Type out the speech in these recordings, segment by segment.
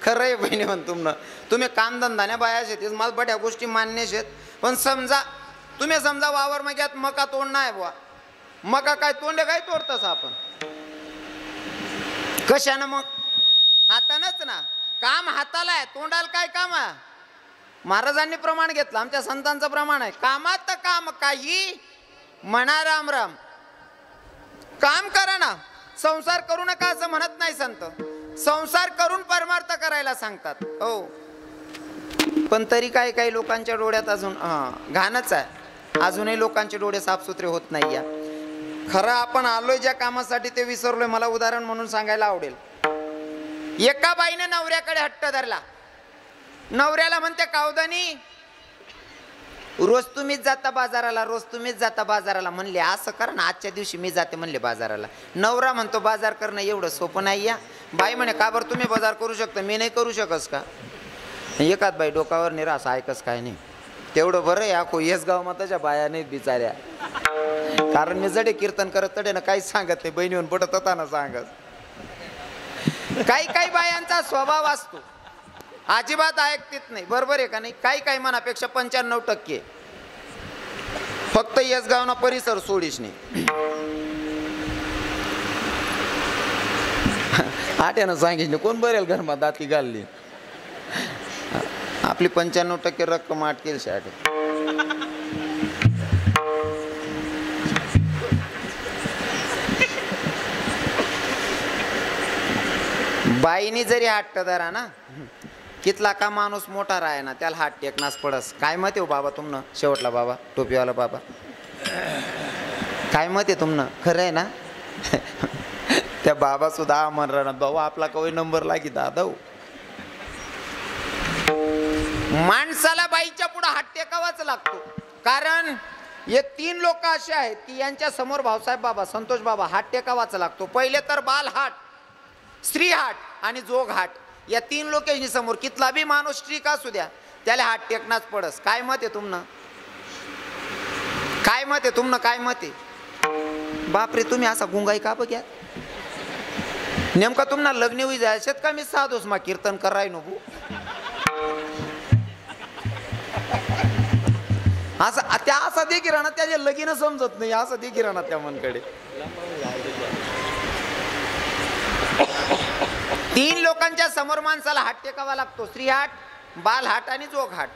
खरं आहे बहिणी म्हण तुम्ही कामधंदाने बाया शेतीत मला बड्या गोष्टी मान्य शेत पण समजा तुम्ही समजा वावर मग यात मका तोडणं आहे बुवा मका काय तोंडे काय तोडतस आपण कशानं मग हातानच ना काम हाताला आहे तोंडाला काय काम आहे महाराजांनी प्रमाण घेतलं आमच्या संतांचं प्रमाण आहे कामात तर काम काही म्हणा राम राम काम करा ना संसार करू नका असं म्हणत नाही संत संसार करून परमार्थ करायला सांगतात हो पण तरी काही लोकांच्या डोळ्यात अजून घाणच आहे अजूनही लोकांचे डोळे साफसुथरे होत नाही या खरं आपण आलोय ज्या कामासाठी ते विसरलोय मला उदाहरण म्हणून सांगायला आवडेल एका बाईने नवऱ्याकडे हट्ट धरला नवऱ्याला म्हणते कावदानी रोज तुम्हीच जाता बाजाराला रोज तुम्हीच जाता बाजाराला म्हणले असं करा ना आजच्या दिवशी मी जाते म्हणले बाजाराला नवरा म्हणतो बाजार करणं एवढं सोपं नाही या बाई म्हणे का बरं तुम्ही बाजार करू शकता मी नाही करू शकस का एकाच बाई डोकावर निराश ऐकस काय नाही तेवढं बरं या को येस गाव माताच्या बाया नाहीत बिचाऱ्या कारण मी जडे कीर्तन करत तडे ना काहीच सांगत नाही बहिणीहून पटत होता ना सांगत काही बायांचा स्वभाव असतो अजिबात ऐकत नाही बरोबर आहे का नाही काही मनापेक्षा 95% फक्त येस गाव ना परिसर सोडीश नाही आट्यानं सांगितलं कोण बरेल घरमा दाती घालली आपली 95% रक्कम आटकेल शाट बाईनी जरी हट्ट धरा ना कितला का माणूस मोठा राहे ना त्याला हात टेकनास पडस काय मत आहे बाबा तुमनं शेवटला बाबा टोपीवाला बाबा काय मत आहे तुमनं खरं आहे ना त्या बाबा सुद्धा म्हण राहणार भाऊ आपला कवय नंबर लागी दादा माणसाला बाईच्या पुढे हात टेकावाच लागतो कारण हे 3 लोक असे आहेत की यांच्या समोर भाऊसाहेब बाबा संतोष बाबा हात टेकावाच लागतो पहिले तर बाल हाट स्त्री हाट आणि जोग हाट या 3 लोकांनी समोर कितला बी माणूस स्त्री का असू द्या त्याला हात टेकनाच पडस काय मत आहे तुमनं काय मत आहे तुमनं काय मत आहे बापरे तुम्ही असा गुंगाई का बघ्या नेमका तुम्हाला लग्न होई जायचं का मी साधूस मा कीर्तन कराय नको असं त्या असा देखी राहणार त्याच्या लगीन समजत नाही असं देखी राहणार त्या मनकडे 3 लोकांच्या समोर माणसाला हात टेकावा लागतो स्त्री हाट बाल हाट आणि जोग हाट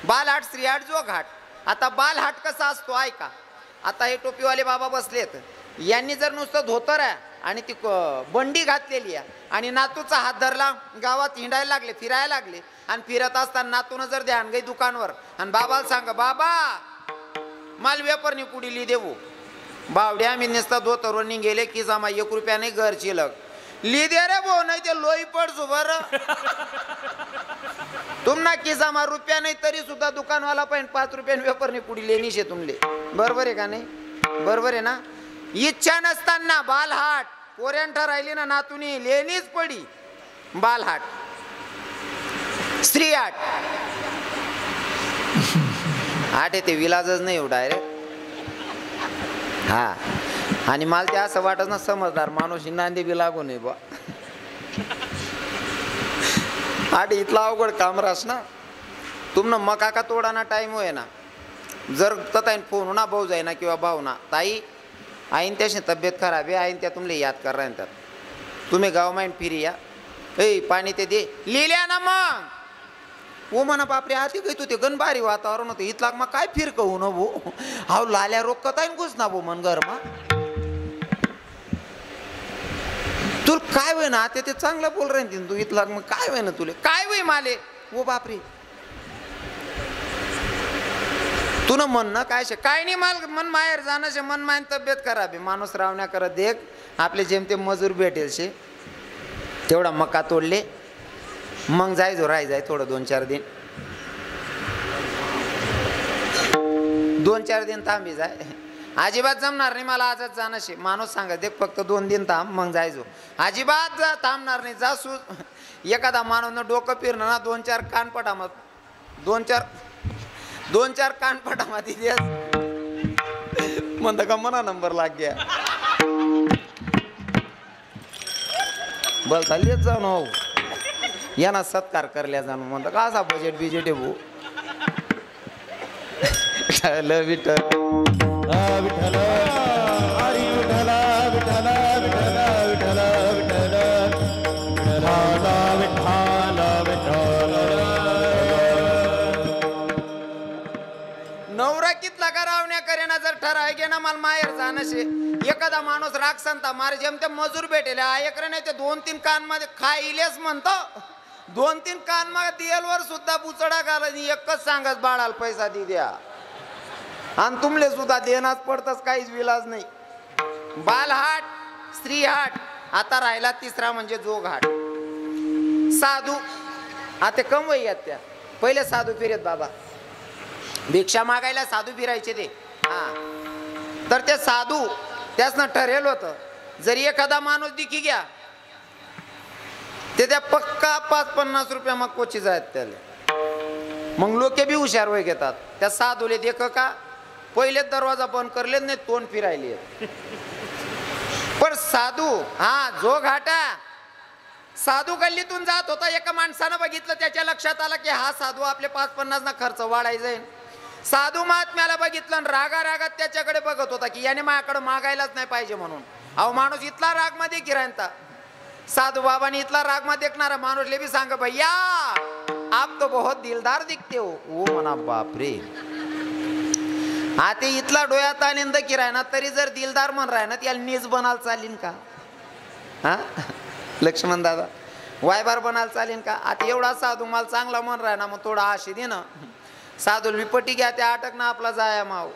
बाल हाट स्त्री हाट जोग हाट आता बाल हाट कसा असतो ऐका आता हे टोपीवाले बाबा बसलेत यांनी जर नुसतं धोतर आहे आणि ती बंडी घातलेली आहे आणि नातूचा हात धरला गावात हिंडायला लागले फिरायला लागले आणि फिरत असताना नातून जर ध्यान गई दुकानवर आणि बाबाला सांग बाबा माल व्यापारनी पुढीली देऊ बावड्या मी नुसता धोतरवर निघेले की जमा 1 रुपया नाही घर चिलक ली दे रे भाऊ नाही ते लोई पडसो बर तुमना की जमा रुपया नाही तरी सुद्धा दुकानवाला पण 5 रुपयाने व्यापारनी पुढी लेणी शे तुमले बरोबर आहे का नाही बरोबर आहे ना इच्छा नसताना बालहाट पोऱ्यांठ राहिली ना नातुनी लेणीच पडी बालहाट स्त्री हाट आठ ते विलाजच नाही हो डायरेक्ट हा आणि मला ते असं वाटत ना समजदार माणूस नांदी बी लागू नये बा आठ इथला अवघड काम रास ना तुमनं मका का तोडाना टाइम होय ना जर तताईन फोन ना भाऊ जाय ना किंवा भाऊ ना ताई आईन त्याशी तब्येत खराब आहे आईन त्या तुमले याद कर रहा त्यात तुम्ही गाव माईन फिरी या ए पाणी ते दे लिहिल्या ना मग वो म्हणा बापरे आधी काही तू ते गणबारी वातावरण होतं इथला मग काय फिर कहू न भो हाव लाल्या रोग कताईन घुस ना भो मन घर मा तू काय होय ना आता ते चांगलं बोल रहे तू इथला मग काय होय ना तुले काय होय माले वो बापरे तू न मन ना काय नाही माल मन माहेर जाणं मन मायन तब्येत खराब आहे माणूस रावण्या करत देख आपले जेमते मजूर भेटेल शे तेवढा मका तोडले मग जाय जो राय जाय थोडं 2-4 दिन 2-4 दिन थांबी जाय अजिबात जमणार नाही मला आजच जाणं शे माणूस सांगा देख फक्त 2 दिन थांब मग जायचो अजिबात थांबणार नाही जा सु एखादा माणूस डोकं फिरणं ना 2-4 कानपटा मग 2-4 कानपटामध्ये द्या म्हणता का मना नंबर लाग गया बोलता लेत जाऊ ना यांना सत्कार करल्या जाणं म्हणतो का असा बजेट बिजेट आहे भाऊ. विठ्ठल विठ्ठल हरी विठ्ठल विठ्ठल विठ्ठल विठ्ठल विठ्ठल विठ्ठल विठ्ठल. नवरा कितला करावण्या करेना जर ठराय गे ना मला माहेर जाणशे. एखादा माणूस राग सांगता मारे जेमते मजूर भेटेल ऐकलं नाही ते 2-3 कान मध्ये खाईलेच म्हणतो. 2-3 कान मध्ये दियलवर सुद्धा बुचडा घाला एकच सांगत बाळाला पैसा दे द्या आणि तुमले सुद्धा देण्यास पडतच काहीच विलाज नाही. बालहाट स्त्री हाट आता राहिला तिसरा म्हणजे जोग हाट. साधू आता कमवई आहेत त्या पहिले साधू फिरत बाबा भिक्षा मागायला साधू फिरायचे ते. हा तर ते साधू त्यासनं ठरेल होतं जरी एखादा माणूस दिखी घ्या ते त्या पक्का 5-50 रुपया मग कोचीच आहेत त्याला. मग लोके बी हुशार वय घेतात त्या साधूले देख का पहिले दरवाजा बंद करले नाही तोंड फिरायले. पण साधू हा जो घाटा साधू गल्लीतून जात होता एका माणसानं बघितलं त्याच्या लक्षात आलं की हा साधू आपले 5-50 ना खर्च वाढायचा. साधू महात्म्याला बघितलं आणि रागारागात त्याच्याकडे बघत होता की याने माझ्याकडे मागायलाच नाही पाहिजे म्हणून. अहो माणूस इथला राग मध्ये गिरायता साधू बाबाने इथला राग मध्ये देखणारा माणूसले बी सांग भैया आप तो बहुत दिलदार दिखते हो. ओ म्हणा बापरे आता इथला डोळ्यात आनंद किराय ना तरी जर दिलदार म्हण राय ना त्याला नीज बनाल चालीन का. हा लक्ष्मण दादा वायबार बनाल चालीन का. आता एवढा साधू मला चांगला म्हण राय ना मग थोडा आशी दे ना. साधू विपटी घ्या त्या अटक ना आपला जाया माव.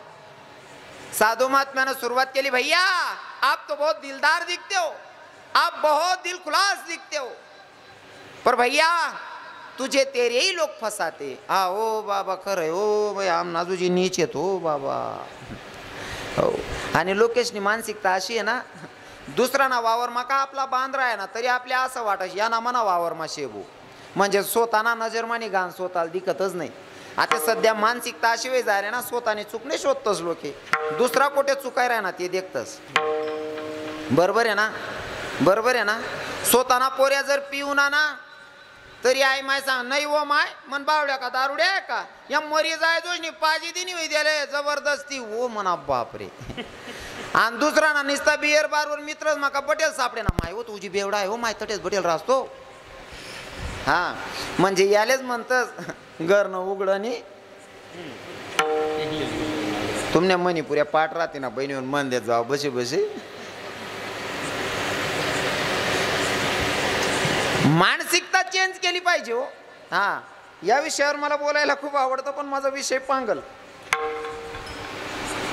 साधू महात्म्यानं सुरुवात केली भैया आप तो बहुत दिलदार दिखते हो आप बहुत दिल खुलास दिखते हो पर भैया तुझे तेरे ही लोग फसाते. हा ओ बाबा खरंय ओ भाई आम नाजूजी नीच येत हो बाबा. हो आणि लोकेशनी मानसिकता अशी आहे ना दुसरा ना वावर मका आपला बांधरा आहे ना तरी आपल्या असं वाटत या ना मना वावर मा शेबू म्हणजे स्वतःना नजरमानी घाण स्वतःला दिखतच नाही. आता सध्या मानसिकता अशी वेळ जाय ना स्वतःने चुकणे शोधतच लोके दुसरा कुठे चुकाय राय ना ते देखतच. बरोबर आहे ना बरोबर आहे ना. स्वतःना पोऱ्या जर पिऊन ना तरी आई माय सांग नाही वो माय मन बावड्या का दारुड्या का या मरी जायचोच नाही पाजी दिनी वय द्याले जबरदस्ती वो म्हणा बापरे. आणि दुसरा ना निस्ता बियर बारवर मित्रच माका बटेल सापडे ना माय हो तुझी बेवडा आहे हो माय तटेच बटेल राहतो. हा म्हणजे यालेच म्हणतस घर न उघडणी तुमने मणिपुऱ्या पाठ राहते ना बहिणीवर मन देत जाऊ बशी बशी. मानसिकता चेंज केली पाहिजे हो. हा या विषयावर मला बोलायला खूप आवडतं पण माझा विषय पांगल.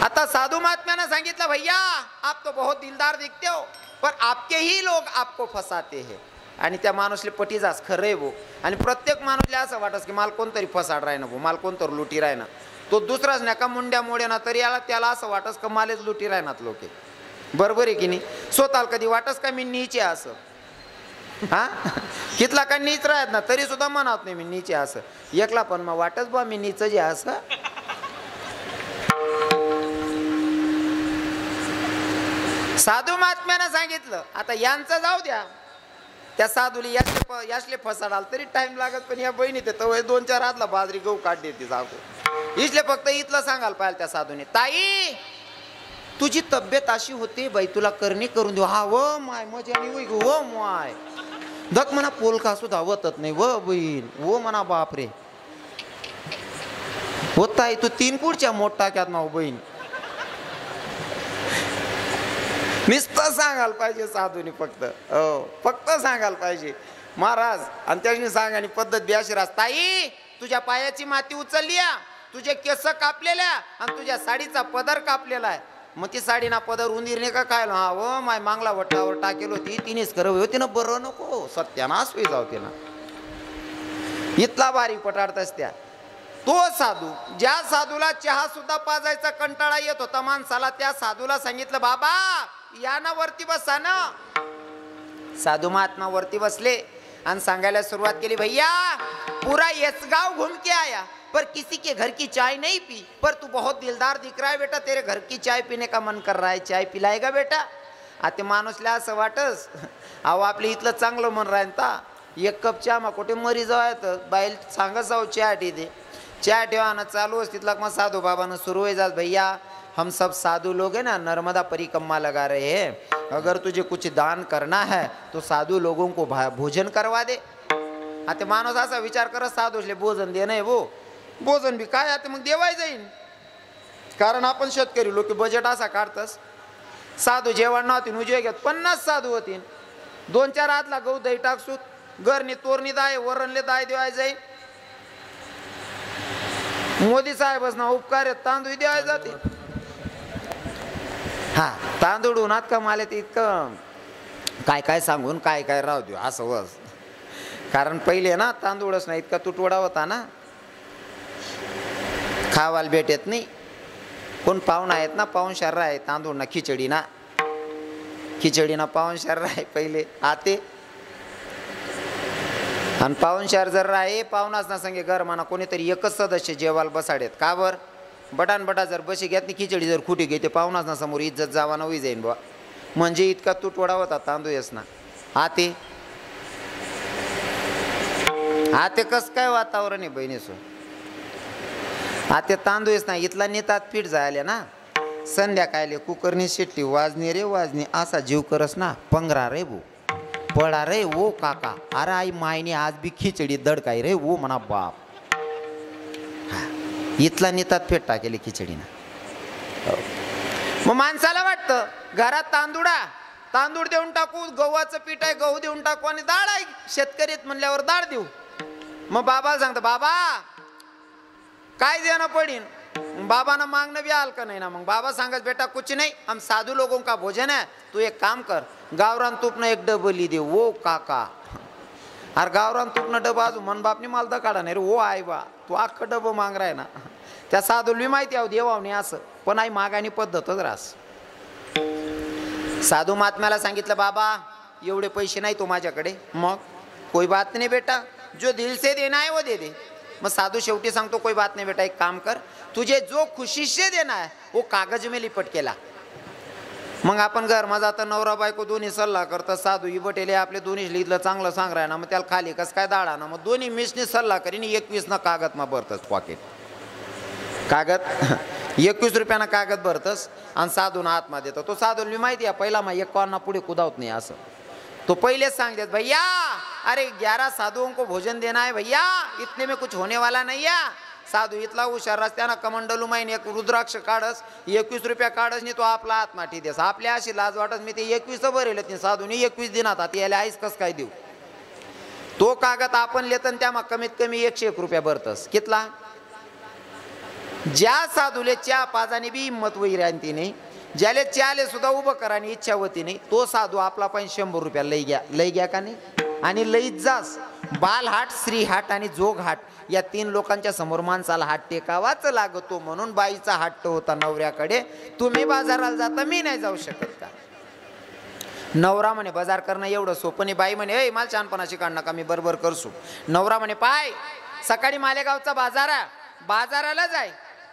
आता साधू महात्म्यानं सांगितलं भैया आप तो बहुत दिलदार दिखते हो पर आपके ही लोग आपको फसाते हैं. आणि त्या माणूसले पटी जास खरंय भो. आणि प्रत्येक माणूसले असं वाटस की मला कोणतरी फसाड राय ना भो मला कोणतरी लुटी राय ना. तो दुसराच नाही का मुंड्या मोड्या ना तरी याला त्याला असं वाटस का मालेच लुटी राहणार लोके. बरोबर आहे की नाही. स्वतःला कधी वाटस का मी नीचे असं हा कितला का नीच राहत ना तरी सुद्धा म्हणत नाही मी नीचे असं एकला पण मग वाटच बा मी नीच जे असं. साधू महात्म्यानं सांगितलं आता यांचं जाऊ द्या त्या साधूली यासले फसाडाल तरी टाइम लागत पण या बहिणी ते तवय 2-4 हातला बाजरी गहू काढ देते जागो इसले फक्त इथलं सांगाल पाहिजे त्या साधूने ताई तुझी तब्येत अशी होते बाई तुला करणी करून देऊ. हा व माय मजा आणि व माय धक म्हणा पोलका सुद्धा वतत नाही व बहीण वो म्हणा बापरे होताय तू 3 पुढच्या मोठ टाक्यात ना बहीण. नुसतं सांगायला पाहिजे साधूनी फक्त हो फक्त सांगायला पाहिजे महाराज. आणि त्याने सांगानी पद्धत बी अशी राहत ताई तुझ्या पायाची माती उचलली तुझे केस कापलेल्या आणि तुझ्या साडीचा पदर कापलेला आहे. मग ती साडी ना पदर उंदीरने का काय हा व माय मांगला वटावर टाकेल होती तिनेच करव होती ना बरं नको सत्यानाश होई जाऊ तिला इथला बारी पटाडतस त्या. तो साधू ज्या साधूला चहा सुद्धा पाजायचा कंटाळा येत होता माणसाला त्या साधूला सांगितलं बाबा या ना वरती बसा ना. साधू महात्मा वरती बसले आणि सांगायला सुरुवात केली भैया पूरा येसगांव घूम के आया पर किसी के घर की चाय नहीं पी पर तू बहुत दिलदार दिख रहा है बेटा तेरे घर की चाय पीने का मन कर रहा है चाय पिलाएगा बेटा. आता माणूसला असं वाटस अहो आपले इथलं चांगलं मन राहीन ता एक कप चहा मा कुठे मरी जाव बाईल सांगा जाऊ चहा दे चहा ठेवा चालू तिथला मग साधू बाबा शुरू हो जात भैया हम सब साधु लोग हैं ना नर्मदा परिक्रमा लगा रहे हैं अगर तुझे कुछ दान करना है तो साधु लोगों को भोजन करवा दे आता माणूस असा विचार करत साधूले भोजन दे नाही वो भोजन बी काय आता मग देवाय जाईन कारण आपण शेतकरी लोक बजेट असा काढतस साधू जेवण नव्हती उजवे घेत 50 साधू होतीन 2-4 हातला गहू दही टाकसूत घरनी तोरणी दाय वरणले दाय देवाय जाईन मोदी साहेबच ना उपकार आहेत तांदूळ देवाय जाते हा तांदूळ उन्हात का माले ते इतकं काय काय सांगून काय काय राहू देऊ असं वस कारण पहिले ना तांदूळच नाही इतका तुटवडा होता ना खावाल भेटत नाही कोण पाहुणा आहेत ना पाहुणचार आहे तांदूळ ना खिचडी ना पाहुणचार आहे पहिले आते आणि पाहुणचार जर राहे पाहुणाच ना सांगे घर म्हणा कोणीतरी एकच सदस्य जेवाल बसाडेत का बर बटा जर बशी घेत नाही खिचडी जर खुटी घेते पाहुणाच ना समोर इज्जत जावा न होई जाईन बा म्हणजे इतका तुटवडा होता तांदूळच ना आते कस काय वातावरण आहे बहिणीसो आते तांदूळच ना इथला नेतात पीठ जायला ना संध्याकाळले कुकरनी शिट्टी वाजनी रे वाजनी असा जीव करस ना पंगरा रे भू पडा रे वो काका अरे आई मायने आज बी खिचडी दडकाय रे वो म्हणा बाप इथला नेतात पीठ टाकेले खिचडीना मग माणसाला वाटतं घरात तांदूळ देऊन टाकू गव्हाचं पीठ आहे गहू देऊन टाकू आणि डाळ आहे शेतकरीत म्हणल्यावर डाळ देऊ मग बाबाला सांगतो बाबा काय देणं पडीन बाबांना मागणं बी आल का नाही ना मग बाबा सांगत बेटा कुछ नहीं हम साधु लोगों का भोजन है तू एक काम कर गावरान तूपनं एक डबली दे वो काका अरे गावरान तूपनं डबा अजून मन बापनी मालदा काढा नाही रे वो आहे बा तू अख्खं डबं माग राय ना त्या साधूला बी माहिती आहे देवावणी असं पण आई मागानी पद्धतच रास साधू महात्म्याला सांगितलं बाबा एवढे पैसे नाही तो माझ्याकडे मग कोई बात नाही बेटा जो दिल से देना है वो दे दे मग साधू शेवटी सांगतो कोई बात नाही बेटा एक काम कर तुझे जो खुशी से देना है वो कागज में लिपट केला मग आपण घर माझा आता नवरा बायको दोन्ही सल्ला करतात साधू इबटेले आपले दोन्ही लिहिलं चांगलं सांग राय ना मग त्याला खाली कस काय दाडा ना मग दोन्ही मिसनी सल्ला करीन 21 ना कागद मा भरतस पॉकेट कागद 21 रुपयाना कागद भरतस आणि साधूना हातमा देतो तो साधूला मी माहिती आहे पहिला मा 51 पुढे कुदावत नाही असं तो पहले सांग देत भैया अरे 11 साधुओं को भोजन देना है भैया इतने में कुछ होने वाला नहीं है साधू इतला हुशार रस्त्यानं कमंडलू माहीन एक रुद्राक्ष काढस 21 रुपया काढस नाही तो आपला हात माठी देस आपल्या अशी लाज वाटत मी ते 21 भरेल नाही साधूनी 21 दिनात आता याला आईस कस काय देऊ तो कागद आपण लेतन त्यामा कमीत कमी 101 रुपया भरतस कितला ज्या साधूले च्या पाजाने बी हिंमत वैरांती नाही ज्याले च्याले सुद्धा उभं करानी इच्छा होती नाही तो साधू आपला पण 100 रुपया लई घ्या का नाही आणि लईत जास बालहाट श्रीहाट आणि जोगहाट या 3 लोकांच्या समोर माणसाला हात टेकावाच लागतो म्हणून बाईचा हट्ट होता नवऱ्याकडे तुम्ही बाजाराला जाता मी नाही जाऊ शकत का नवरा म्हणे बाजार करणं एवढं सोपं नाही बाई म्हणे ए मला छानपणाशी काढ नका मी बरोबर करसू नवरा म्हणे पाय सकाळी मालेगावचा बाजार आहे बाजाराला जाय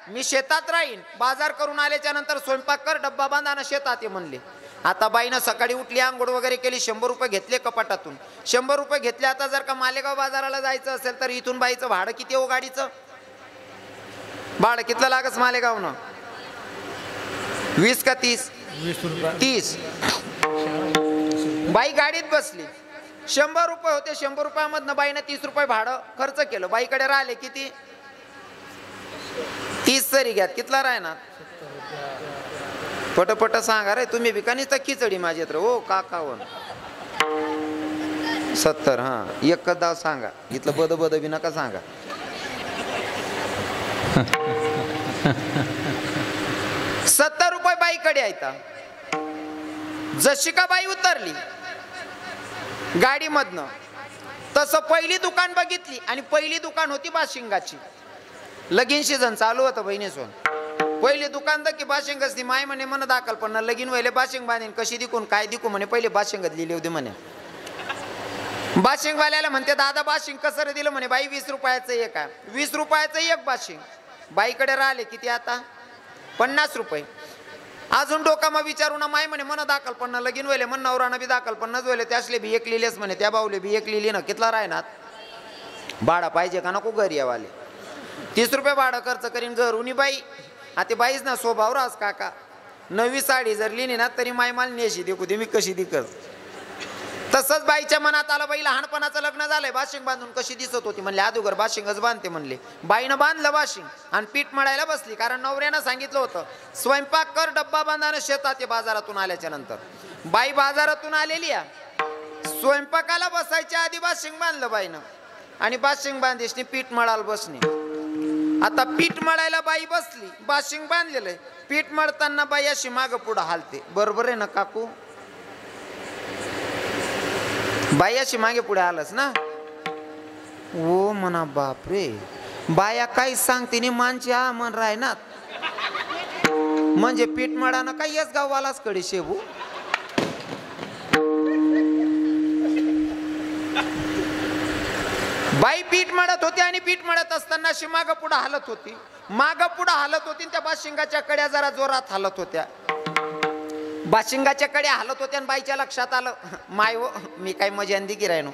मी शेतात राहीन बाजार करून आल्याच्या नंतर स्वयंपाक कर डब्बा बांधाना शेतात ये म्हणले आता बाईनं सकाळी उठली आंघोळ वगैरे केली 100 रुपये घेतले कपाटातून 100 रुपये घेतले आता जर का मालेगाव बाजाराला जायचं असेल तर इथून बाईचं भाडं किती हो गाडीचं भाडं कितलं लागस मालेगावनं 20 का 30 30 बाई गाडीत बसली 100 रुपये होते 100 रुपयामधनं बाईनं 30 रुपये भाडं खर्च केलं बाईकडे राहिले किती 30 सरी घ्यात कितला राहणार पटपट सांगा रे तुम्ही बिकानीच तर खिचडी माझी तर हो काकावन 70 हा एक दाव सांगा इथलं बद बी नका सांगा 70 रुपये बाईकडे आयता जशी का बाई उतरली गाडीमधनं तसं पहिली दुकान बघितली आणि पहिली दुकान होती बाशिंगाची लगीन सीझन चालू होतं बहिणीसोन पहिले दुकान की बाशिंगच ती माय म्हणे मन दाखल पण लगीन व्हायला बाशिंग बांधीन कशी दिकून काय दिकू म्हणे पहिले बाशिंगत लिहिली होती म्हणे बाशिंगवाल्याला म्हणते दादा बाशिंग कसं दिलं म्हणे बाई 20 रुपयाचं एक आहे 20 रुपयाचं एक बाशिंग बाईकडे राहिले किती आता 50 रुपये अजून डोकामा विचारू ना माय म्हणे मन दाखल पण लगीन व्हायले मन नवरानं बी दाखल पण व्हायले त्यासले बी एक लिहिलेच म्हणे त्या बावले बी एक लिहिली ना कितला राहणार भाडा पाहिजे का नको घरी यावाले 30 रुपये भाडं खर्च करीन घरुनी बाई आता बाईच ना स्वभाव रास काका नवी साडी जर लिहिली ना तरी माय माल नेशी देखू दे मी कशी दिकत तसंच बाईच्या मनात आलं बाई लहानपणाचं लग्न झालंय बाशिंग बांधून कशी दिसत होती म्हणले अदुगर बाशिंगच बांधते म्हणले बाईनं बांधलं बाशिंग आणि पीठ मळायला बसली कारण नवऱ्यानं सांगितलं होतं स्वयंपाक कर डब्बा बांधानं शेतात ते बाजारातून आल्याच्या नंतर बाई बाजारातून आलेली आहे स्वयंपाकाला बसायच्या आधी बाशिंग बांधलं बाईनं आणि बाशिंग बांधीशनी पीठ मळायला बसणे आता पीठ मळायला बाई बसली बाशिंग बांधलेलं आहे पीठ मळताना बाई अशी मागं पुढं हालते बरोबर आहे ना काकू बाई अशी मागे पुढे आलंच ना ओ म्हणा बापरे बाया काही सांगते नि मानची हा मन राहणार म्हणजे पीठ मळानं काही येस गाववालाच कडे शेबू बाई पीठ मळत होती आणि पीठ मळत असताना अशी मागं पुढं हालत होती मागं पुढं हालत होती त्या बाशिंगाच्या कड्या जरा जोरात हालत होत्या बाशिंगाच्या कडे हालत होत्या आणि बाईच्या लक्षात आलं माय हो मी काय मजेंदी की राहिनो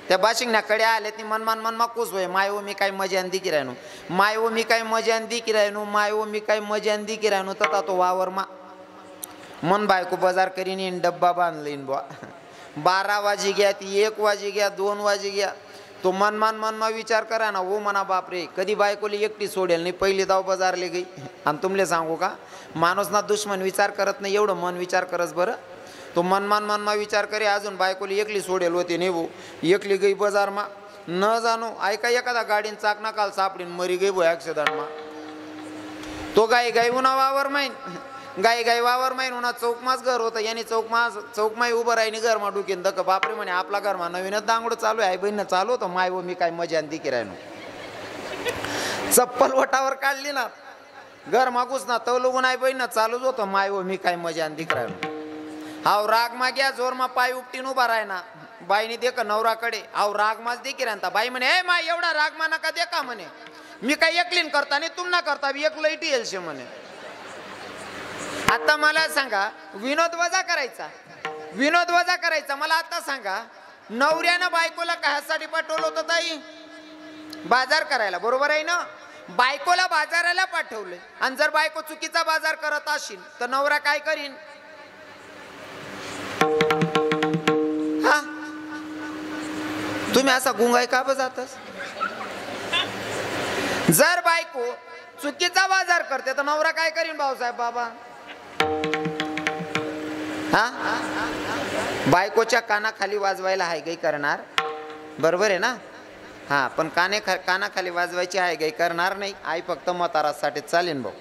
त्या बाशिंगना कड्या आल्या ती मन खुश होय माय हो मी काय मजेंदी की राहिनो माय हो मी काय मजेंदी की राहिनो माय हो मी काय मजेंदी की राहिनो तथा तो वावर मा मन बायको बाजार करीन येईन डब्बा बांधलीन बुवा 12 वाजी घ्या ती 1 वाजी घ्या 2 वाजी घ्या तो मनमा विचार करा ना वो मना बापरे कधी बायकोली एकटी सोडेल नाही पहिली दाव बाजारले गई आणि तुमले सांगू का माणूस ना दुश्मन विचार करत नाही एवढं मन विचार करस बरं तो मनमा विचार करे अजून बायकोली एकली सोडेल होते नाही वो एकली गई बाजार मा न जाणो ऐका एखादा गाडीन चाक ना काल सापडीन मरी गई बो ॲक्सिडेंट मा तो गाई उन्हा वावर माहीन गाई वावर माहीन उन्हा चौकमाच घर होतं याने चौकमाई उभं राहिनी घर मा डुकीन दक बापरे म्हणे आपला घर मा नवीनच दांगडं चालू आहे आई बहिणीनं चालू होतं माय वो मी काय मजा दिकी राहिनो चप्पल वटावर काढली ना घर मागूस ना तवलुगून आई बहिणीनं चालूच होतं माय वो मी काय मजा दिक राहिनो हाव राग मा घ्या जोर मा पाय उपटीन उभा राय ना बाईने देख नवराकडे हाव राग माच देखी राहता बाई म्हणे ए माय एवढा राग मा नका देखा म्हणे मी काय एकलीन करता नाही तुम ना करता एक लईटी येईल म्हणे आता मला सांगा विनोद वजा करायचा मला आता सांगा नवऱ्यानं बायकोला कशासाठी पाठवलं होतं ताई बाजार करायला बरोबर आहे ना बायकोला बाजाराला पाठवले आणि जर बायको चुकीचा बाजार करत असेल तर नवरा काय करीन हा तुम्ही असा गुंगाई का बजातस जर बायको चुकीचा बाजार करते तर नवरा काय करीन भाऊसाहेब बाबा हा बायकोच्या कानाखाली वाजवायला हायगाई करणार बरोबर आहे ना हा पण कानाखाली वाजवायची हायगाई करणार नाही आई फक्त म्हातारासाठी चालेन भाऊ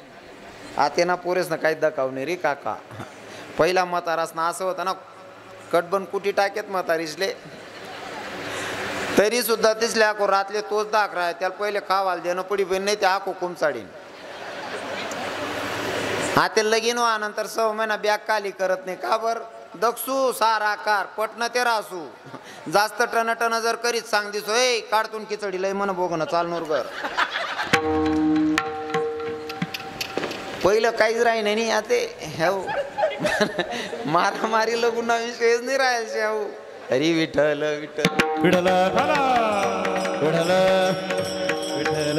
आते ना पोरेस ना काही दकावणे रे काका पहिला म्हातारास ना असं होतं ना कटबन कुटी टाकेत म्हातारीसले तरी सुद्धा तिसले आको रातले तोच दाख राह त्याला पहिले खावाल देणं पडी बहीण नाही ते आको कुमचाडीन हाते लगीन व्हा नंतर 6 महिना बॅग काली करत नाही का बर दक्षू सारा कार पटन ते रासू जास्त टन जर करीत सांग दिसो ए काढतून खिचडी लय मन बोगणं चालणार घर पहिलं काहीच राही नाही आते ह्याव मारामारी लगुना विषयच नाही राहायचे ह्याव हरी विठ्ठल विठ्ठल विठ्ठल विठ्ठल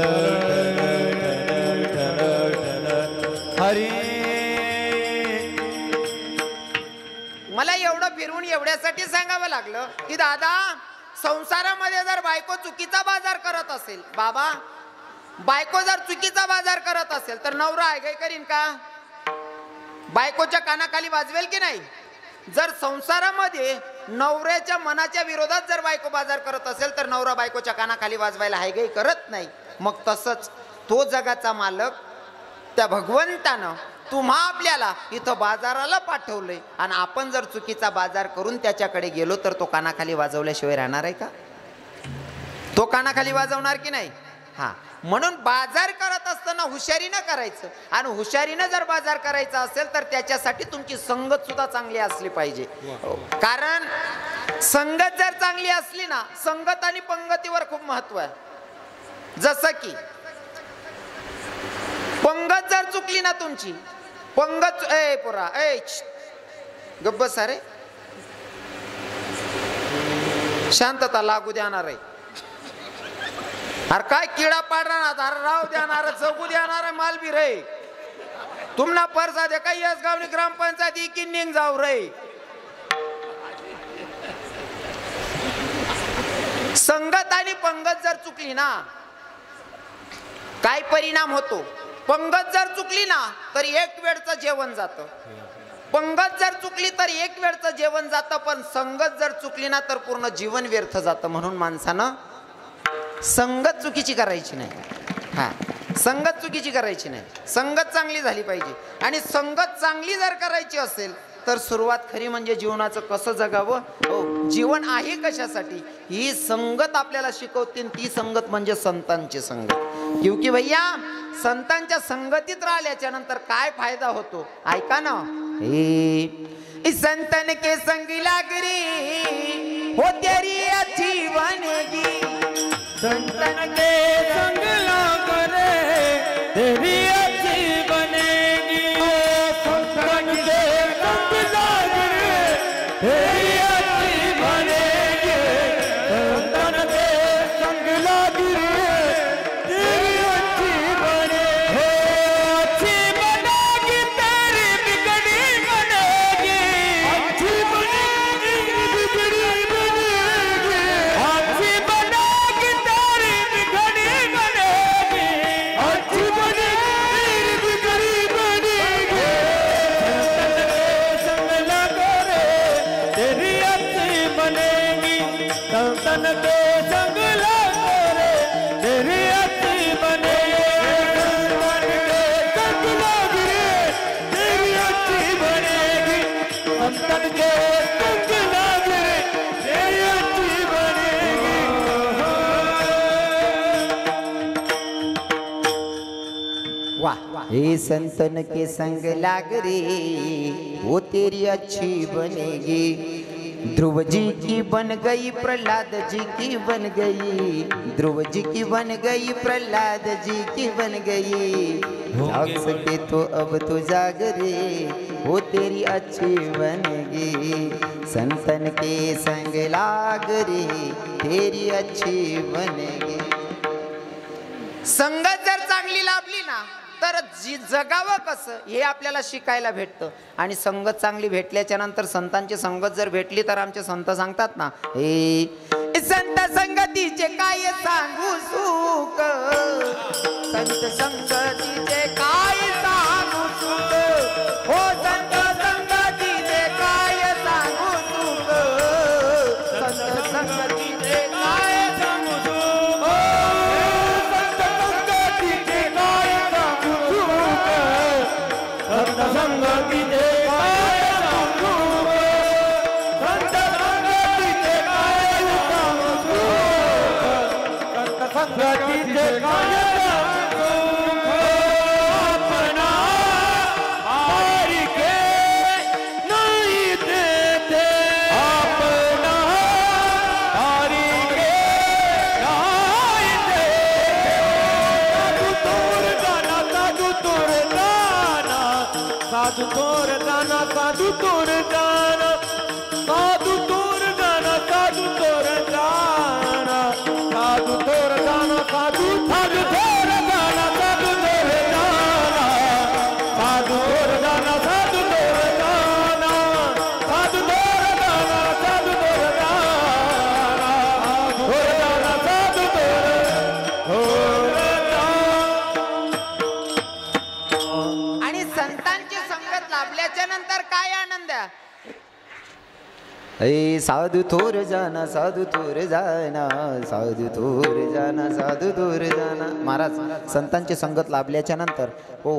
विठ्ठल हरी मला एवढं फिरवून एवढ्यासाठी सांगावं लागलं की दादा संसारामध्ये जर बायको चुकीचा बाजार करत असेल बाबा बायको जर चुकीचा बाजार करत असेल तर नवरा आयगाई करीन का बायकोच्या कानाखाली वाजवेल की नाही जर संसारामध्ये नवऱ्याच्या मनाच्या विरोधात जर बायको बाजार करत असेल तर नवरा बायकोच्या कानाखाली वाजवायला हायगाई करत नाही मग तसंच तो जगाचा मालक त्या भगवंतानं तुम्हा आपल्याला इथं बाजाराला पाठवलंय आणि आपण जर चुकीचा बाजार करून त्याच्याकडे गेलो तर तो कानाखाली वाजवल्याशिवाय राहणार आहे का तो कानाखाली वाजवणार की नाही हा म्हणून बाजार करत असताना हुशारीनं करायचं आणि हुशारीनं जर बाजार करायचा असेल तर त्याच्यासाठी तुमची संगत सुद्धा चांगली असली पाहिजे कारण संगत जर चांगली असली ना संगत आणि पंगतीवर खूप महत्व आहे जसं की पंगत जर चुकली ना तुमची पंगत ए पुरा ए गब्बस अरे शांतता लागू देणार आहे. अरे काय किडा पाडणार अरे राव देणार चौकू देणार मालबी रे तुम्हाला परसा दे काही यस गावनी ग्रामपंचायत इकिन निघ जाऊ रे. संगत आणि पंगत जर चुकली ना काय परिणाम होतो. पंगत जर चुकली ना तर एक वेळचं जेवण जातं. पंगत जर चुकली तर एक वेळचं जेवण जातं. पण संगत जर चुकली ना तर पूर्ण जीवन व्यर्थ जातं. म्हणून माणसानं संगत चुकीची करायची नाही. हा संगत चुकीची करायची नाही. संगत चांगली झाली पाहिजे. आणि संगत चांगली जर करायची असेल तर सुरुवात खरी म्हणजे जीवनाचं कसं जगावं. हो जीवन आहे कशासाठी ही संगत आपल्याला शिकवते. ती संगत म्हणजे संतांची संगत. क्योंकि भैया संतांच्या संगतीत राहिल्याच्या नंतर काय फायदा होतो ऐका ना. हे संतन के संग लाग रे हो तेरी अच्छी बनेगी. संतन के संग लाग रे तेरी अच्छी बनेगी. संतन के संग लाग रे तेरी अच्छी बनेगी. संतन के संग लाग रे तेरी अच्छी बनेगी. अच्छी बनेगी तेरी बिगड़ी बनेगी. अच्छी बनेगी बिगड़ी बनेगी. अच्छी बनेगी तेरी बिगड़ी बनेगी. अच्छी बनेगी बिगड़ी बनेगी. संतन के संग लग रे तेरी अच्छी बनेगी. संतन के संग लग रे तेरी अच्छी बनेगी. संतन के संग लग रे तेरी अच्छी बनेगी. संतन के संग लग रे तेरी अच्छी बनेगी. वाह हे संतन के संग लाग रे वो तेरी अच्छी बनेगी. ध्रुव जी की बन गई प्रहलाद जी की बन गई. ध्रुव जी की बन गई प्रहलाद जी की बन गई. जाग सके तो अब तो जाग रे वो तेरी अच्छी बनेगी. संतन के संग लाग रे तेरी अच्छी बनेगी. संगत जर चांगली लाभली ना तर जगावं कसं हे आपल्याला शिकायला भेटतं. आणि संगत चांगली भेटल्याच्या नंतर संतांची संगत जर भेटली तर आमचे संत सांगतात ना हे संत संगतीचे काय सांगू सुख. संत संगतीचे काय सांगू सुख. हो संत संगतीचे काय सांगू सुख. संत संगतीचे काय सांगू सुख. संत संगतीचे काय सांगू. संत संगतीचे काय सांगू. संत संगतीचे काय सांगू. अपना हरि के नहीं देते. अपना हरि के नहीं देते. साधु तोर जाना साधु तोर जाना. साधु तोर जाना साधु तोर जाना. साधु तोर जाना साधु तोर जाना. साधु साधु तोर जाना. साधु तोर जाना. साधु तोर जाना. साधु तोर जाना. साधु तोर जाना. साधु तोर जाना. तोर जाना. साधु तोर जाना. आणि संतांची संगत लाभल्याच्या नंतर काय आनंद आहे. ए साधू थोर जाना साधू थोर जाना. साधू थोर जाना साधू थोर जाना. महाराज संतांची संगत लाभल्याच्या नंतर हो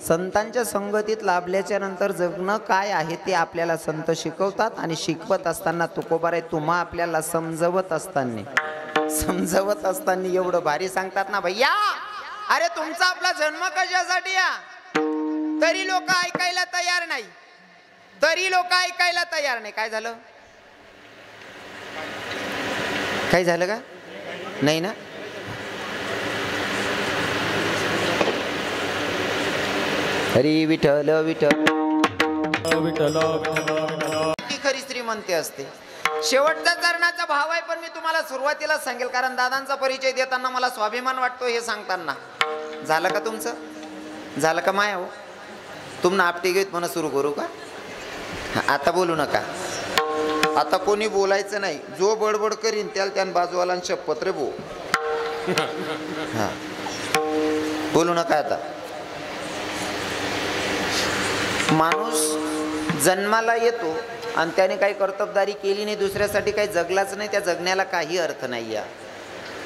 संतांच्या संगतीत लाभल्याच्या नंतर जगणं काय आहे ते आपल्याला संत शिकवतात. आणि शिकवत असताना तुकोबाराय तुम्हा आपल्याला समजवत असताना एवढं भारी सांगतात ना भैया. अरे तुमचा आपला जन्म कशासाठी या तरी लोक ऐकायला तयार नाही. तरी लोक ऐकायला तयार नाही. काय झालं काय झालं का नाही ना. हरी विठ्ठल विठ्ठल. विठ्ठल विठ्ठल. ती खरी श्रीमंती असते. शेवटचा चरणाचा भाव आहे, पण मी तुम्हाला सुरुवातीला सांगेल, कारण दादांचा परिचय देताना मला स्वाभिमान वाटतो हे सांगताना. झालं का तुमचं? झालं का माया हो? तुम्हाला आपटी घेत म्हणा सुरू करू का? आता बोलू नका. आता कोणी बोलायचं नाही. जो बडबड करीन त्याला त्यान बाजूवाला शपथ रे बो. हा, बोलू नका आता. माणूस जन्माला येतो आणि त्याने काही कर्तबदारी केली नाही, दुसऱ्यासाठी काही जगलाच नाही, त्या जगण्याला काही अर्थ नाही आहे.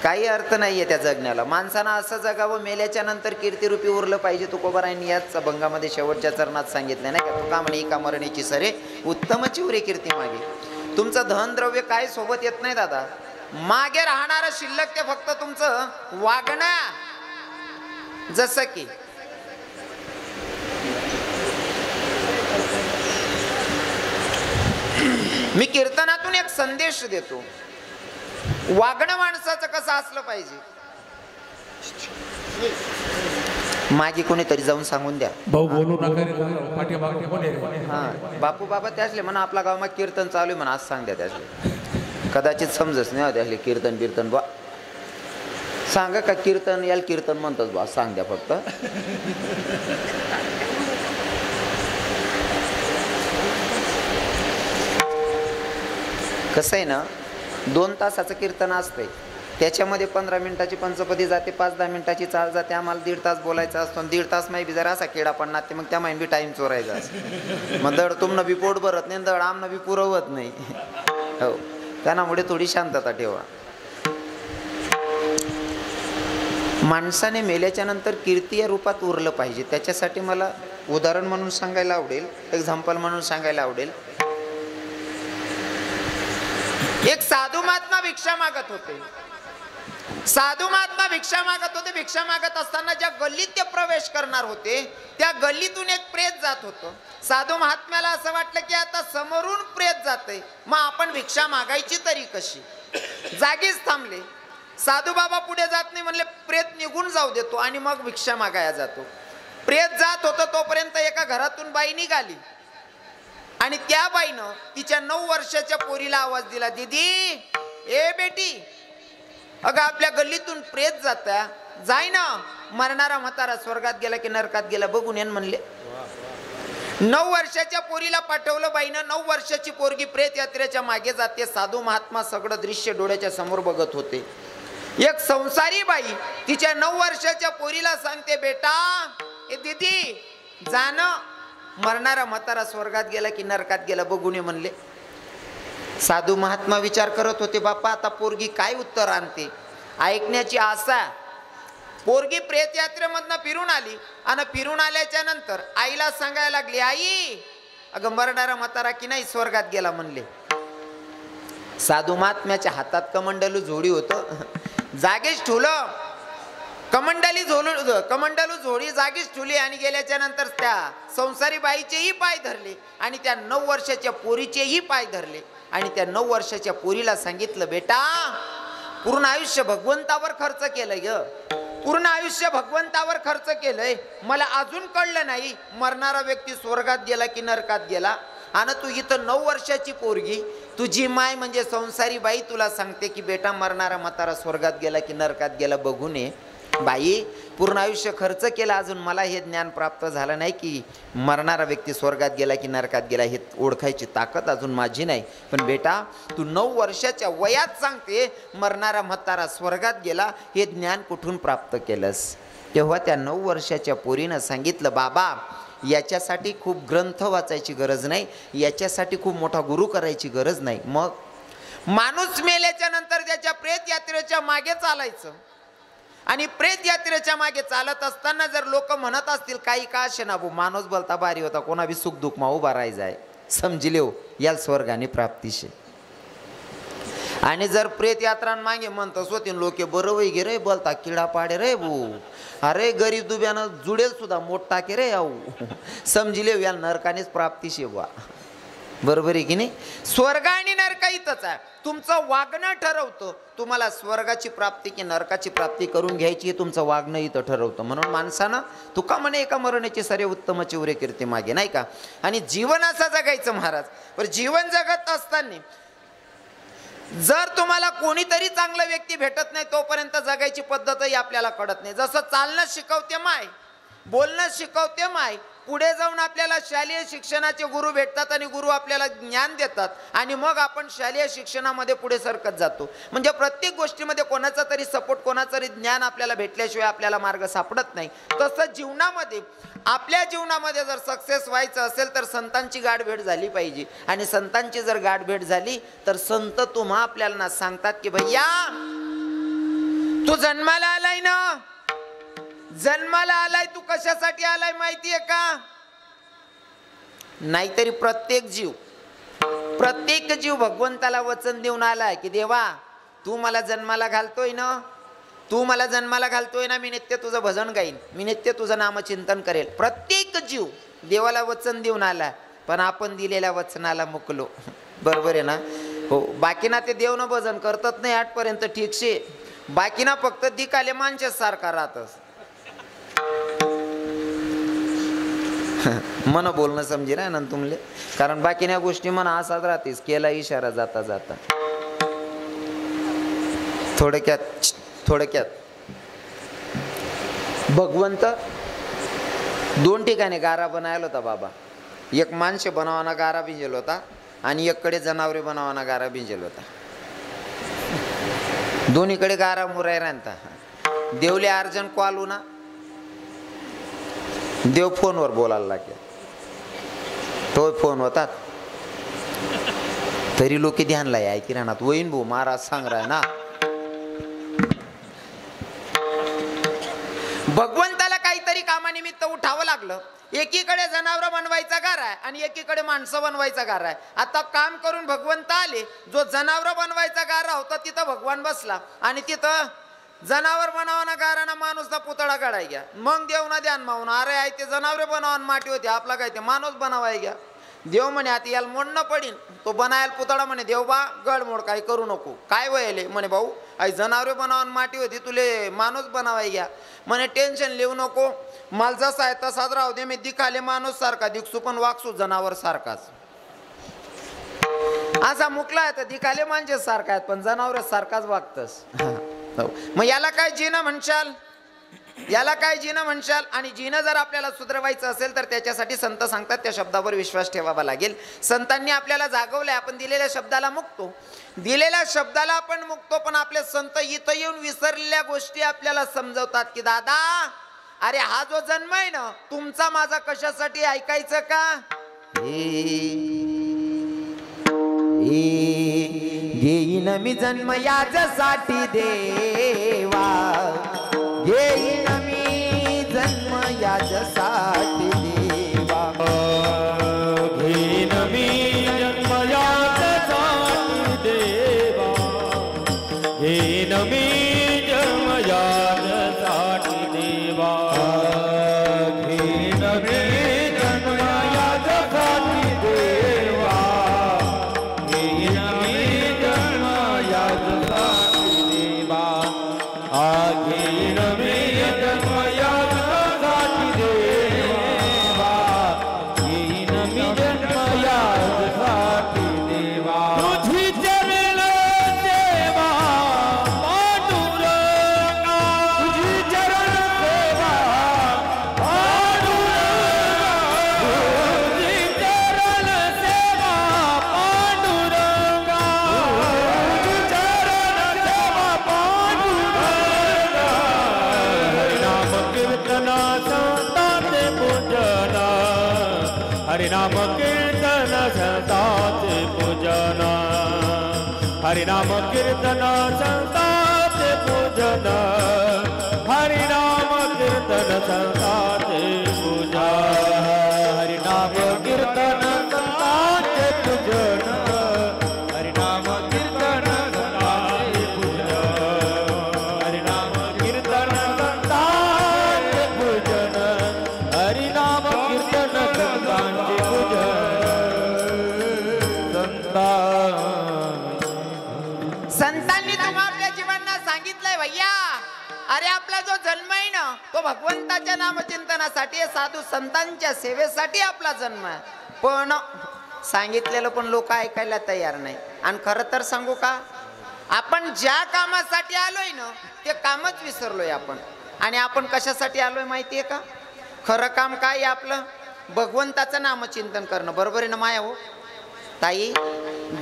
काही अर्थ नाही आहे त्या जगण्याला. माणसानं असं जगावं, मेल्याच्या नंतर कीर्तिरूपी उरलं पाहिजे. तुकोबारायांनी याच अभंगामध्ये शेवटच्या चरणात सांगितलं नाही का? तुका म्हणे एका मरणीची सरे उत्तमची उरे कीर्ती मागे. तुमचं धन द्रव्य काय सोबत येत नाही दादा. मागे राहणारं शिल्लक ते फक्त तुमचं वागणं. जसं की मी कीर्तनातून एक संदेश देतो. वागणं माणसाचं कसं असलं पाहिजे. मागे कोणीतरी जाऊन सांगून द्या. भाऊ बोलू नका. हा, बापू बाबा त्यासले म्हणा आपल्या गावात कीर्तन चालू आहे म्हणा, आज सांग द्या त्यासले. कदाचित समजच नाही त्यासले कीर्तन बिर्तन बा. सांगा का कीर्तन याला कीर्तन म्हणतात बा, सांग द्या फक्त. कसं आहे ना, 2 तासाचं कीर्तन असतंय, त्याच्यामध्ये 15 मिनिटाची पंचपदी जाते, 5-10 मिनिटाची चाल जाते. आम्हाला 1.5 तास बोलायचं असतो. 1.5 तास माहिती जरा असा खेळा पडणार ते, मग त्या माहिती टाईम चोरायचा असतो. मग दड तुमनं बी पोट भरत नाही, दड आमनं बी पुरवत नाही. हो, त्यामुळे थोडी शांतता ठेवा. माणसाने मेल्याच्या नंतर कीर्ती या रूपात उरलं पाहिजे. त्याच्यासाठी मला उदाहरण म्हणून सांगायला आवडेल, एक्झाम्पल म्हणून सांगायला आवडेल. एक साधू महात्मा भिक्षा मागत होते. साधू महात्मा भिक्षा मागत होते. भिक्षा मागत असताना ज्या गल्लीत ते प्रवेश करणार होते त्या गल्लीतून एक प्रेत जात होतं. साधू महात्म्याला असं वाटलं की आता समोरून प्रेत जाते, मग आपण भिक्षा मागायची तरी कशी. जागीच थांबले. साधू बाबा पुढे जात नाही, म्हणले प्रेत निघून जाऊ देतो आणि मग भिक्षा मागायला जातो. प्रेत जात होतं तोपर्यंत एका घरातून बाई निघाली आणि त्या बाईनं तिच्या 9 वर्षाच्या पोरीला आवाज दिला, दीदी ए बेटी, अगं आपल्या गल्लीतून प्रेत जाता, जाय ना. मरणारा म्हातारा स्वर्गात गेला की नरकात गेला बघून येन म्हणले. 9 वर्षाच्या पोरीला पाठवलं बाईनं. 9 वर्षाची पोरगी प्रेत यात्रेच्या मागे जाते. साधू महात्मा सगळं दृश्य डोळ्याच्या समोर बघत होते. एक संसारी बाई तिच्या 9 वर्षाच्या पोरीला सांगते, बेटा ए दीदी जाणं, मरणारा म्हातारा स्वर्गात गेला की नरकात गेला बघून ये म्हणले. साधू महात्मा विचार करत होते, बापा आता पोरगी काय उत्तर आणते. ऐकण्याची आशा. पोरगी प्रेत यात्रेमधनं फिरून आली आणि फिरून आल्याच्या नंतर आईला सांगायला लागली, आई अगं मरणारा म्हातारा की नाही स्वर्गात गेला म्हणले. साधू महात्म्याच्या हातात कमंडलू झोडी होतं. जागीच ठेवलं. कमंडलू झोडी जागीच ठेवली आणि गेल्याच्या नंतर त्या संसारी बाईचेही पाय धरले आणि त्या 9 वर्षाच्या पोरीचेही पाय धरले आणि त्या 9 वर्षाच्या पोरीला सांगितलं, बेटा पूर्ण आयुष्य भगवंतावर खर्च केलंय ग, पूर्ण आयुष्य भगवंतावर खर्च केलंय. मला अजून कळलं नाही मरणारा व्यक्ती स्वर्गात गेला की नरकात गेला. आणि तू इथं 9 वर्षाची पोरगी, तुझी माय म्हणजे संसारी बाई तुला सांगते की बेटा मरणारा म्हातारा स्वर्गात गेला की नरकात गेला बघून ये. बाई पूर्ण आयुष्य खर्च केला, अजून मला हे ज्ञान प्राप्त झालं नाही की मरणारा व्यक्ती स्वर्गात गेला की नरकात गेला हे ओळखायची ताकद अजून माझी नाही. पण बेटा तू 9 वर्षाच्या वयात सांगते मरणारा म्हातारा स्वर्गात गेला, हे ज्ञान कुठून प्राप्त केलंस. तेव्हा त्या 9 वर्षाच्या पोरीनं सांगितलं, बाबा याच्यासाठी खूप ग्रंथ वाचायची गरज नाही, याच्यासाठी खूप मोठा गुरु करायची गरज नाही. मग माणूस मेल्याच्या नंतर त्याच्या प्रेत यात्रेच्या मागे चालायचं आणि प्रेत यात्रेच्या मागे चालत असताना जर लोक म्हणत असतील काही का असे ना भाऊ माणूस बोलता भारी होता, कोणा बी सुख दुःख मा उभा राहायचाय, समजले हो याला स्वर्गाने प्राप्तीशे. आणि जर प्रेत यात्रा मागे म्हणत स्वतः लोक बरं वै गे रे बोलता किडा पाडे रे भाऊ, अरे गरीब दुब्यानं जुडेल सुद्धा मोठ टाके रे आऊ, समजले याला नरकानेच प्राप्तीशे बा. बरोबर आहे की नाही? स्वर्ग आणि नरक इथंच आहे. तुमचं वागणं ठरवतं तुम्हाला स्वर्गाची प्राप्ती की नरकाची प्राप्ती करून घ्यायची, हे तुमचं वागणं इथं ठरवतं. म्हणून माणसानं तुका म्हणे एका मरणाची सारे उत्तम चिवरे कीर्ती मागे, नाही का? आणि जीवन असं जगायचं महाराज. पण जीवन जगत असताना जर तुम्हाला कोणीतरी चांगला व्यक्ती भेटत नाही तोपर्यंत जगायची पद्धतही आपल्याला कळत नाही. जसं चालणं शिकवते माय, बोलणं शिकवते माय, पुढे जाऊन आपल्याला शालेय शिक्षणाचे गुरु भेटतात आणि गुरु आपल्याला ज्ञान देतात आणि मग आपण शालेय शिक्षणामध्ये पुढे सरकत जातो. म्हणजे प्रत्येक गोष्टीमध्ये कोणाचा तरी सपोर्ट, कोणाचं तरी ज्ञान आपल्याला भेटल्याशिवाय आपल्याला मार्ग सापडत नाही. तसं जीवनामध्ये, आपल्या जीवनामध्ये जर सक्सेस व्हायचं असेल तर संतांची गाठभेट झाली पाहिजे. आणि संतांची जर गाठभेट झाली तर संत तुम्हा आपल्याला ना सांगतात की भैया तू जन्माला आलाय ना, जन्माला आलाय तू कशासाठी आलाय माहितीये का? नाहीतरी प्रत्येक जीव भगवंताला वचन देऊन आलाय की देवा तू मला जन्माला घालतोय ना, तू मला जन्माला घालतोय ना, मी नित्य तुझं भजन गाईन, मी नित्य तुझं नामचिंतन करेल. प्रत्येक जीव देवाला वचन देऊन आला, पण आपण दिलेल्या वचनाला मुकलो. बरोबर आहे ना? हो. बाकीना ते देव न भजन करतात नाही आठपर्यंत ठीक शे, बाकीना फक्त दिकाले माणसे सारखा राहतस. मन बोलणं समजे ना तुमले, कारण बाकीच्या गोष्टी मन असाच राहतेस, केला इशारा जाता जाता. थोडक्यात भगवंत दोन ठिकाणी गारा बनायला होता बाबा. एक माणसे बनावाना गारा भिंजेल होता आणि एककडे जनावरे बनावाना गारा भिंजेल होता. दोन्हीकडे गारा मुराय राहता. देवले अर्जन कॉल ना, देव फोनवर बोलायला लागले. तो फोन होतात तरी लोक ध्यानला ऐकी राहणार. वहीन भाऊ महाराज सांग राय ना, भगवंताला काहीतरी कामानिमित्त उठावं लागलं. एकीकडे जनावर बनवायचा गार आहे आणि एकीकडे माणसं बनवायचा गार आहे. आता काम करून भगवंत आले. जो जनावर बनवायचा गारा होता तिथं भगवान बसला आणि तिथं जनावर बनावाना गाराना माणूसचा पुतळा काढाय घ्या. मग देव ना ध्यान मावून अरे आहे ते जनावरे बनावान माटी होती, आपला काय ते माणूस बनावाय घ्या. देव म्हणे आता याला मोडणं पडीन. तो बनायला पुतळा म्हणे देव बा गडमोड काही करू नको. काय वयले म्हणे भाऊ आई जनावरे बनावान माटी होती, तुले माणूस बनावाय घ्या. म्हणे टेन्शन लिहू नको, मला जसा आहे तसाच राहू दे, मी दिखाले माणूस सारखा दिसू पण वागसू जनावर सारखाच. असा मुकला आहे तर दिखाले माणसे सारखा आहेत पण जनावर सारखाच वागतस. मग याला काय जीनं म्हणशाल, याला काय जीनं म्हणशाल? आणि जीनं जर आपल्याला सुधरवायचं असेल तर त्याच्यासाठी संत सांगतात त्या शब्दावर विश्वास ठेवावा लागेल. संतांनी आपल्याला जागवलंय, आपण दिलेल्या शब्दाला मुकतो, दिलेल्या शब्दाला आपण मुकतो. पण आपले संत इथं येऊन विसरलेल्या गोष्टी आपल्याला समजवतात की दादा अरे हा जो जन्म आहे ना तुमचा माझा कशासाठी ऐकायचं का? घेईन मी जन्म याच्यासाठी देवा, घेईन मी जन्म याच्यासाठी देवा, घेईन मी जन्म याच्यासाठी देवा, घेईन मी जन्म याच्यासाठी देवा, घेईन मी जन्म याच्यासाठी देवा, घेईन मी जन्म याच्यासाठी देवा, घेईन मी जन्म याच्यासाठी देवा, घेईन मी जन्म याच्यासाठी देवा. तुझी चरण सेवा पांडुरंगा, तुझी चरण सेवा पांडुरंगा, तुझी चरण सेवा पांडुरंगा, तुझी चरण सेवा पांडुरंगा. हरिनाम कीर्तन संतांचे पूजन, हरिनाम कीर्तन संतांचे पूजन, हरिनाम कीर्तन संतांचे पूजन, हरिनाम कीर्तन संतांचे पूजन, हरिनाम कीर्तन संतांचे पूजन, हरिनाम कीर्तन संतांचे पूजन, हरिनाम कीर्तन संतांचे पूजन, हरिनाम कीर्तन संतांचे पूजन. अरे आपला जो जन्म आहे ना तो भगवंताच्या नामचिंतनासाठी आहे, साधू संतांच्या सेवेसाठी आपला जन्म आहे. पण सांगितलेलं पण लोक ऐकायला तयार नाही. आणि खरं तर सांगू का, आपण ज्या कामासाठी आलोय ना ते कामच विसरलोय आपण. आणि आपण कशासाठी आलोय माहितीये का? खरं काम काय आहे आपलं? भगवंताचं नामचिंतन करणं. बरोबर आहे ना माया हो ताई?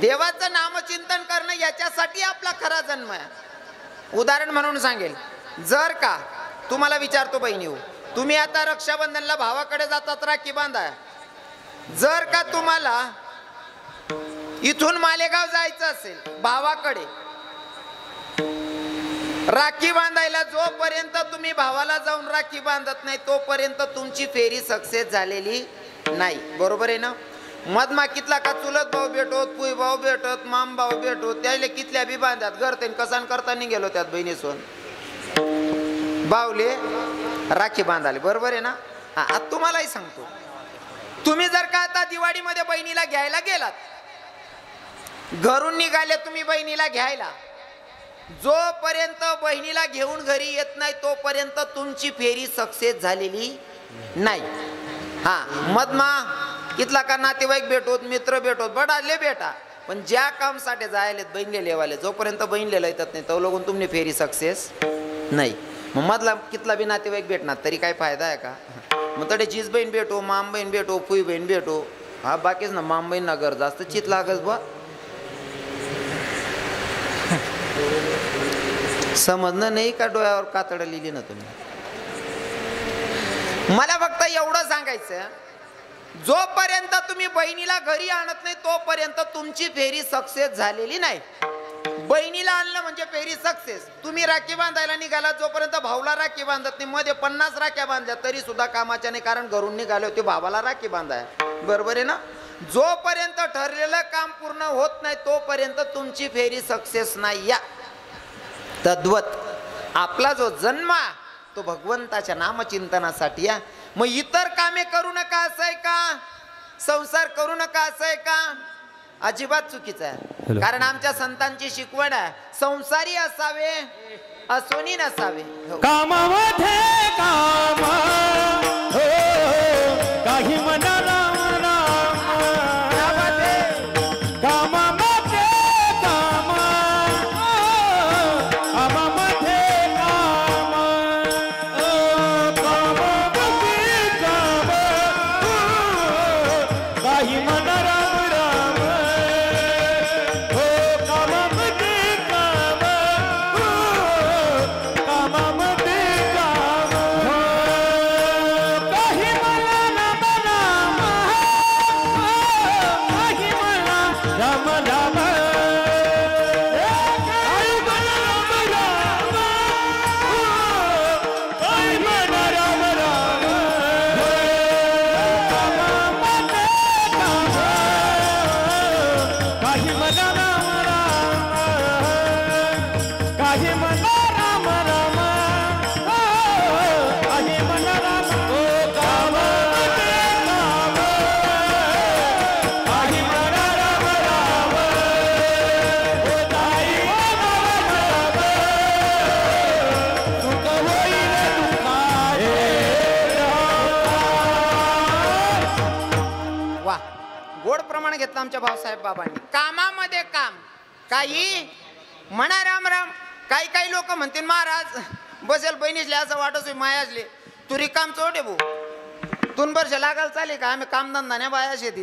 देवाचं नामचिंतन करणं याच्यासाठी आपला खरा जन्म आहे. उदाहरण म्हणून सांगेल, जर का तुम्हाला विचारतो बहिणी हो, तुम्ही आता रक्षाबंधनला भावाकडे जातात राखी बांधा. जर का तुम्हाला इथून मालेगाव जायचं असेल भावाकडे राखी बांधायला, जोपर्यंत तुम्ही भावाला जाऊन राखी बांधत नाही तोपर्यंत तुमची फेरी सक्सेस झालेली नाही. बरोबर आहे ना? मधमाकीतला का चुलत भाऊ भेटोत, पुई भाऊ भेटत, माम भाऊ भेटोत, त्याला कितल्या बी बांधतात घरतेन कसान करताना गेलो त्यात बहिणीसोन बावले राखी बांधाले. बरोबर आहे ना? आता तुम्हालाही सांगतो, तुम्ही जर का आता दिवाळीमध्ये बहिणीला घ्यायला गेलात, घरून निघाले तुम्ही बहिणीला घ्यायला, जोपर्यंत बहिणीला घेऊन घरी येत नाही तोपर्यंत तुमची फेरी सक्सेस झालेली नाही. हा, मधमा इथला का नातेवाईक भेटोत, मित्र भेटोत, बडाले बेटा, पण ज्या कामसाठी जायले बहिणले लेवाले, जोपर्यंत बहिणलेला येतात नाही तो लोगून तुमने फेरी सक्सेस नाही. मग मधला कितला बी नातेवाईक भेटणार तरी काय फायदा आहे का? मग तडे चीज बहीण भेटो, माम बहीण भेटो, फुई बहीण भेटो, हा बाकीच ना माम बहीण ना घर जास्त चित लागस बा. समजणं नाही का डोळ्यावर कातडं लिहिली ना तुम्ही? मला फक्त एवढं सांगायचं, जोपर्यंत तुम्ही बहिणीला घरी आणत नाही तोपर्यंत तुमची फेरी सक्सेस झालेली नाही. बहिणीला आणलं म्हणजे फेरी सक्सेस. तुम्ही राखी बांधायला निघाला, जोपर्यंत भाऊला राखी बांधत नाही, मध्ये 50 राख्या बांधल्या तरी सुद्धा कामाच्या नाही, कारण घरून निघाले होते भावाला राखी बांधाय. बरोबर आहे ना? जोपर्यंत ठरलेलं काम पूर्ण होत नाही तोपर्यंत तुमची फेरी सक्सेस नाही. या तद्वत आपला जो जन्म तो भगवंताच्या नामचिंतनासाठी या. मग इतर कामे करू नका असं आहे का? संसार करू नका असं आहे का? अजिबात चुकीचं आहे. कारण आमच्या संतांची शिकवण आहे, संसारी असावे असोनी नसावे. कामामध्ये काम हो, काही म्हणा राम राम, कामामध्ये काम, कामामध्ये काम, कामामध्ये काम, काही म्हणा राम राम, हो कामामध्ये काम, कामामध्ये काम, काही मला राम राम, काही मला राम राम, काही मला राम राम, काही मला राम राम, कामामध्ये काम, काही मला राम राम, काही मला राम राम, काही मला राम, ओ कामामध्ये काम, काही मला राम राम, ओ ताई सुख होईल दुःखाचे वा, गोड प्रमाण घेतलं आमच्या भाऊसाहेब बाबांनी. कामामध्ये काम, काही म्हणा राम राम. काही काही लोक म्हणतील महाराज बसेल बहिणीसले असं वाटत मायासले, तू रिकाम चोटे भाऊ, 2 वर्ष लागाल चालेल का? आम्ही कामधंदा नाही बाया शेती